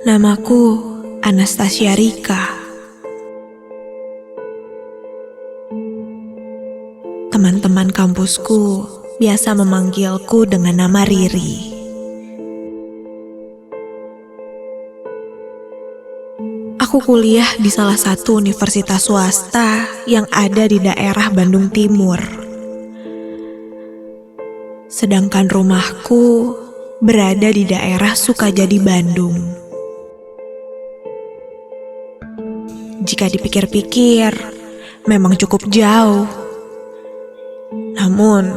Namaku Anastasia Rika. Teman-teman kampusku biasa memanggilku dengan nama Riri. Aku kuliah di salah satu universitas swasta yang ada di daerah Bandung Timur. Sedangkan rumahku berada di daerah Sukajadi, Bandung. Jika dipikir-pikir, memang cukup jauh. Namun,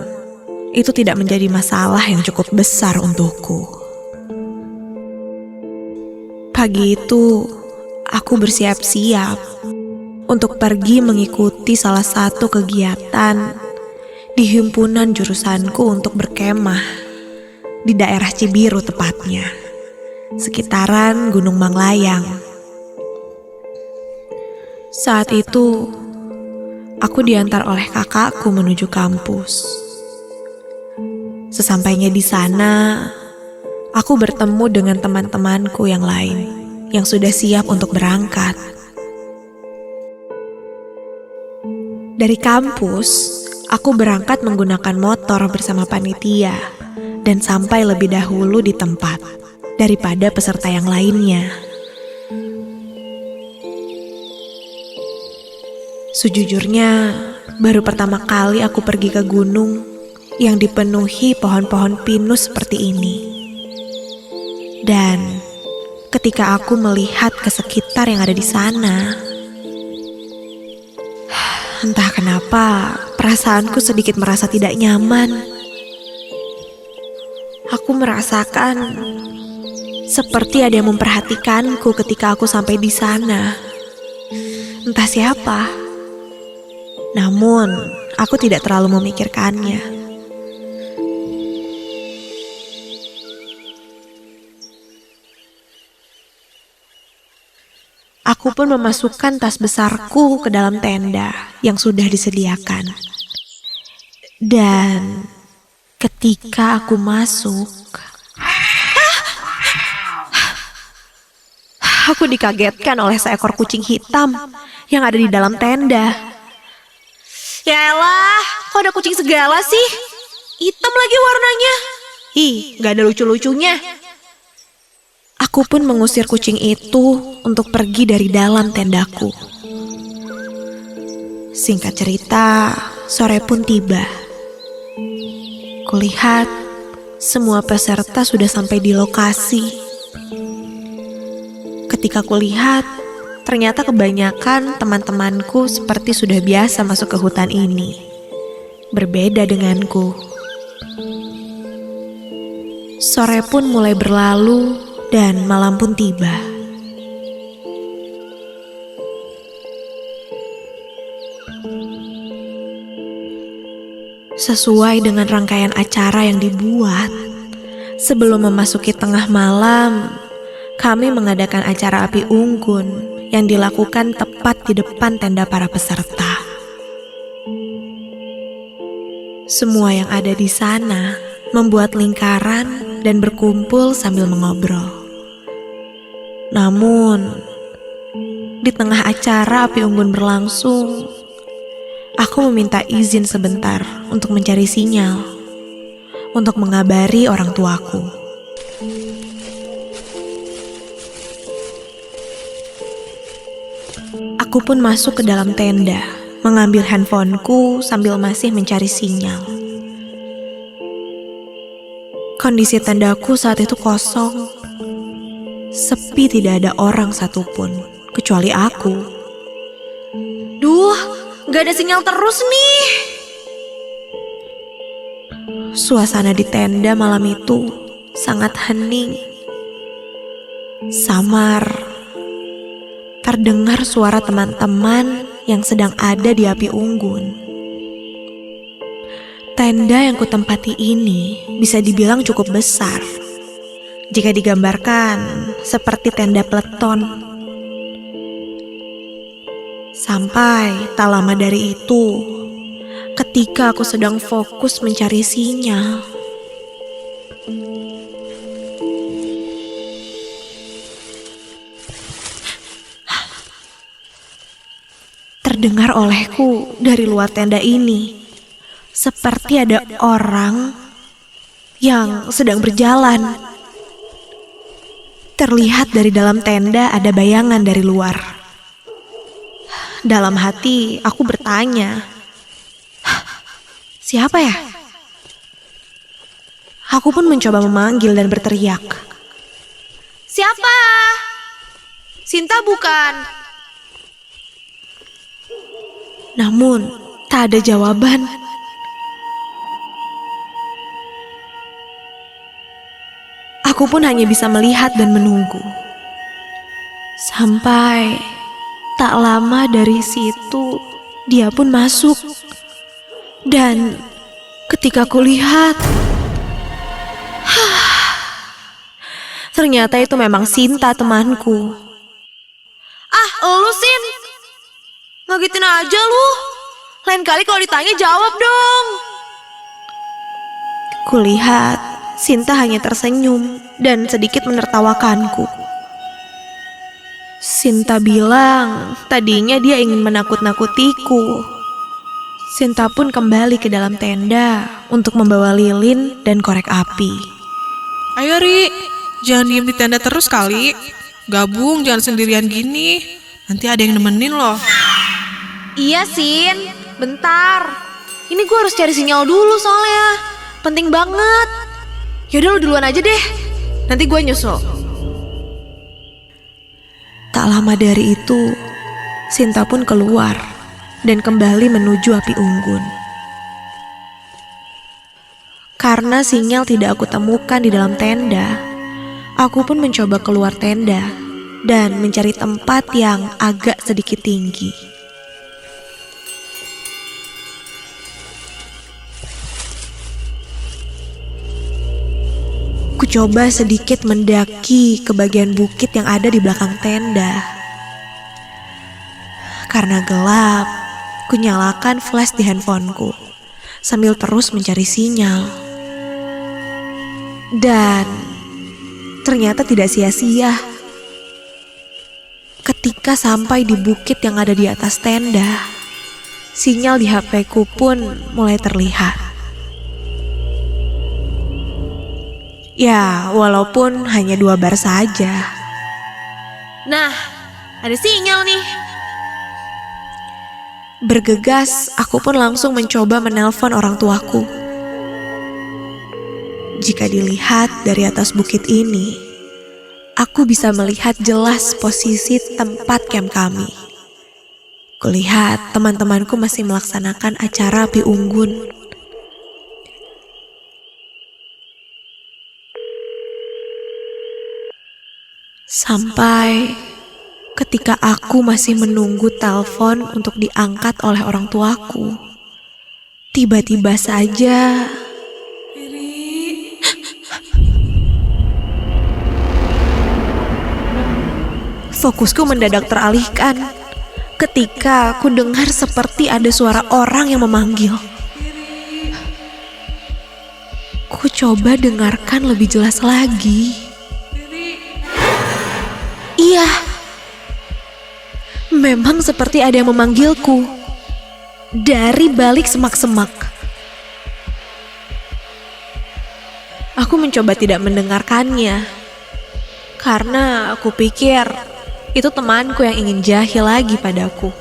itu tidak menjadi masalah yang cukup besar untukku. Pagi itu, aku bersiap-siap untuk pergi mengikuti salah satu kegiatan di himpunan jurusanku untuk berkemah di daerah Cibiru tepatnya, sekitaran Gunung Manglayang. Saat itu, aku diantar oleh kakakku menuju kampus. Sesampainya di sana, aku bertemu dengan teman-temanku yang lain yang sudah siap untuk berangkat. Dari kampus, aku berangkat menggunakan motor bersama panitia dan sampai lebih dahulu di tempat daripada peserta yang lainnya. Sejujurnya, baru pertama kali aku pergi ke gunung yang dipenuhi pohon-pohon pinus seperti ini. Dan ketika aku melihat ke sekitar yang ada di sana, entah kenapa perasaanku sedikit merasa tidak nyaman. Aku merasakan seperti ada yang memperhatikanku ketika aku sampai di sana. Entah siapa. Namun, aku tidak terlalu memikirkannya. Aku pun memasukkan tas besarku ke dalam tenda yang sudah disediakan. Dan ketika aku masuk, aku dikagetkan oleh seekor kucing hitam yang ada di dalam tenda. Yaelah, kok ada kucing segala sih? Hitam lagi warnanya. Gak ada lucu-lucunya. Aku pun mengusir kucing itu untuk pergi dari dalam tendaku. Singkat cerita, sore pun tiba. Kulihat semua peserta sudah sampai di lokasi. Ketika kulihat, ternyata kebanyakan teman-temanku seperti sudah biasa masuk ke hutan ini. Berbeda denganku. Sore pun mulai berlalu dan malam pun tiba. Sesuai dengan rangkaian acara yang dibuat, sebelum memasuki tengah malam, kami mengadakan acara api unggun yang dilakukan tepat di depan tenda para peserta. Semua yang ada di sana membuat lingkaran dan berkumpul sambil mengobrol. Namun, di tengah acara api unggun berlangsung, aku meminta izin sebentar untuk mencari sinyal, untuk mengabari orang tuaku. Aku pun masuk ke dalam tenda, mengambil handphoneku sambil masih mencari sinyal. Kondisi tendaku saat itu kosong. Sepi, tidak ada orang satupun, kecuali aku. Duh, gak ada sinyal terus nih. Suasana di tenda malam itu sangat hening. Samar. Terdengar suara teman-teman yang sedang ada di api unggun. Tenda yang kutempati ini bisa dibilang cukup besar. Jika digambarkan seperti tenda peleton. Sampai tak lama dari itu, ketika aku sedang fokus mencari sinyal, terdengar olehku dari luar tenda ini. Seperti ada orang yang sedang berjalan. Terlihat dari dalam tenda ada bayangan dari luar. Dalam hati aku bertanya, siapa ya? Aku pun mencoba memanggil dan berteriak. Siapa? Sinta bukan? Namun tak ada jawaban. Aku pun hanya bisa melihat dan menunggu. Sampai tak lama dari situ dia pun masuk. Dan ketika kulihat, ternyata itu memang Sinta temanku. Ah, lu Sin, ngagetin aja lu. Lain kali kalau ditanya jawab dong. Kulihat Sinta hanya tersenyum dan sedikit menertawakanku. Sinta bilang tadinya dia ingin menakut-nakutiku. Sinta pun kembali ke dalam tenda untuk membawa lilin dan korek api. Ayo Ri, jangan diem di tenda terus kali. Gabung, jangan sendirian gini. Nanti ada yang nemenin loh. Iya Sin, bentar. Ini gue harus cari sinyal dulu soalnya. Penting banget. Yaudah lu duluan aja deh. Nanti gue nyusul. Tak lama dari itu, Sinta pun keluar dan kembali menuju api unggun. Karena sinyal tidak aku temukan di dalam tenda, aku pun mencoba keluar tenda dan mencari tempat yang agak sedikit tinggi. Ku coba sedikit mendaki ke bagian bukit yang ada di belakang tenda. Karena gelap, ku nyalakan flash di handphoneku sambil terus mencari sinyal. Dan ternyata tidak sia-sia. Ketika sampai di bukit yang ada di atas tenda, sinyal di HP-ku pun mulai terlihat. Ya, walaupun hanya 2 bar saja. Nah, ada sinyal nih. Bergegas, aku pun langsung mencoba menelpon orang tuaku. Jika dilihat dari atas bukit ini, aku bisa melihat jelas posisi tempat camp kami. Kulihat teman-temanku masih melaksanakan acara api unggun. Sampai ketika aku masih menunggu telepon untuk diangkat oleh orang tuaku, tiba-tiba saja fokusku mendadak teralihkan ketika ku dengar seperti ada suara orang yang memanggil. Ku coba dengarkan lebih jelas lagi. Iya, memang seperti ada yang memanggilku dari balik semak-semak. Aku mencoba tidak mendengarkannya karena aku pikir itu temanku yang ingin jahil lagi padaku.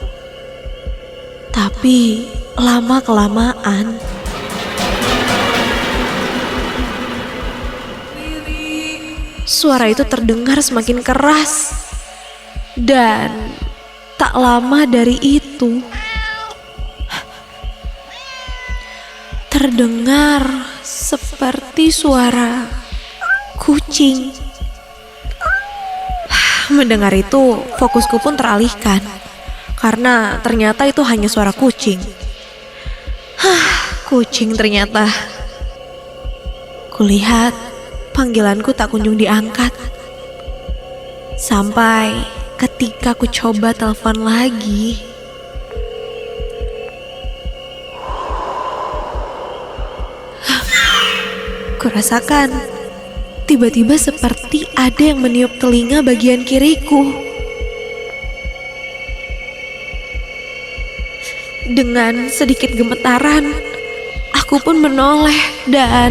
Tapi lama-kelamaan suara itu terdengar semakin keras. Dan tak lama dari itu terdengar seperti suara kucing. Mendengar itu, fokusku pun teralihkan karena ternyata itu hanya suara kucing. Kucing ternyata. Kulihat panggilanku tak kunjung diangkat. Sampai ketika ku coba telepon lagi, kurasakan tiba-tiba seperti ada yang meniup telinga bagian kiriku. Dengan sedikit gemetaran, aku pun menoleh dan...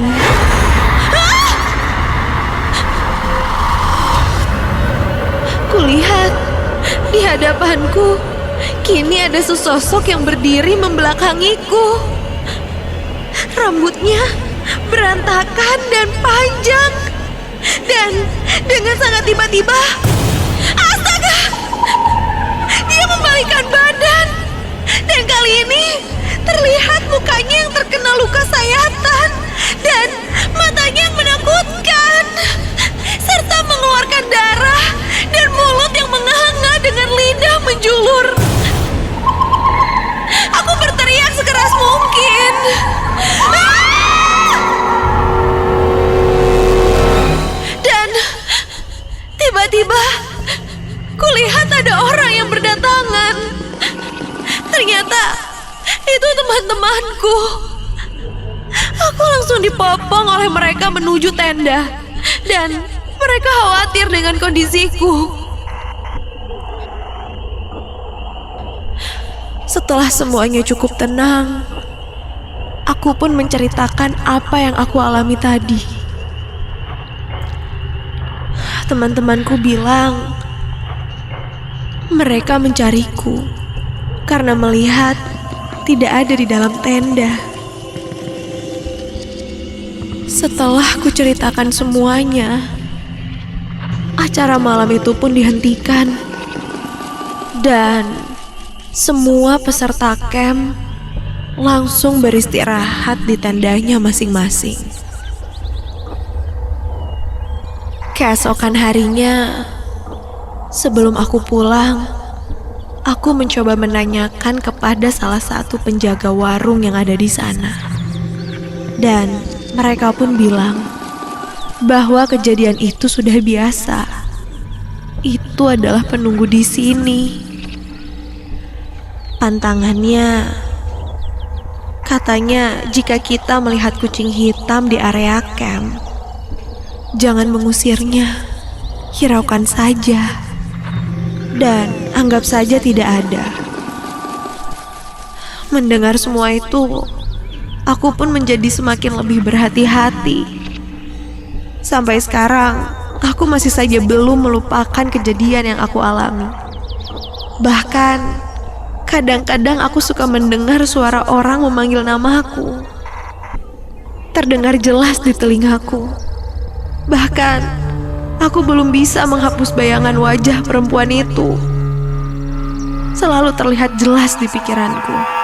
Kulihat di hadapanku, kini ada sesosok yang berdiri membelakangiku. Rambutnya berantakan dan panjang. Dan dengan sangat tiba-tiba, astaga! Dia membalikkan badan. Dan kali ini terlihat mukanya yang terkena luka sayatan dan matanya yang menakutkan, serta mengeluarkan darah dan mulut yang menganga dengan lidah menjulur. Aku berteriak sekeras mungkin. Dan tiba-tiba kulihat ada orang yang berdatangan. Ternyata itu teman-temanku. Aku langsung dipopong oleh mereka menuju tenda. Dan mereka khawatir dengan kondisiku. Setelah semuanya cukup tenang, aku pun menceritakan apa yang aku alami tadi. Teman-temanku bilang mereka mencariku karena melihat tidak ada di dalam tenda. Setelah ku ceritakan semuanya, acara malam itu pun dihentikan. Dan semua peserta camp langsung beristirahat di tendanya masing-masing. Keesokan harinya, sebelum aku pulang, aku mencoba menanyakan kepada salah satu penjaga warung yang ada di sana. Dan mereka pun bilang bahwa kejadian itu sudah biasa. Itu adalah penunggu di sini. Pantangannya, katanya jika kita melihat kucing hitam di area camp, jangan mengusirnya, hiraukan saja. Dan anggap saja tidak ada. Mendengar semua itu, aku pun menjadi semakin lebih berhati-hati. Sampai sekarang, aku masih saja belum melupakan kejadian yang aku alami. Bahkan, kadang-kadang aku suka mendengar suara orang memanggil namaku. Terdengar jelas di telingaku. Bahkan, aku belum bisa menghapus bayangan wajah perempuan itu. Selalu terlihat jelas di pikiranku.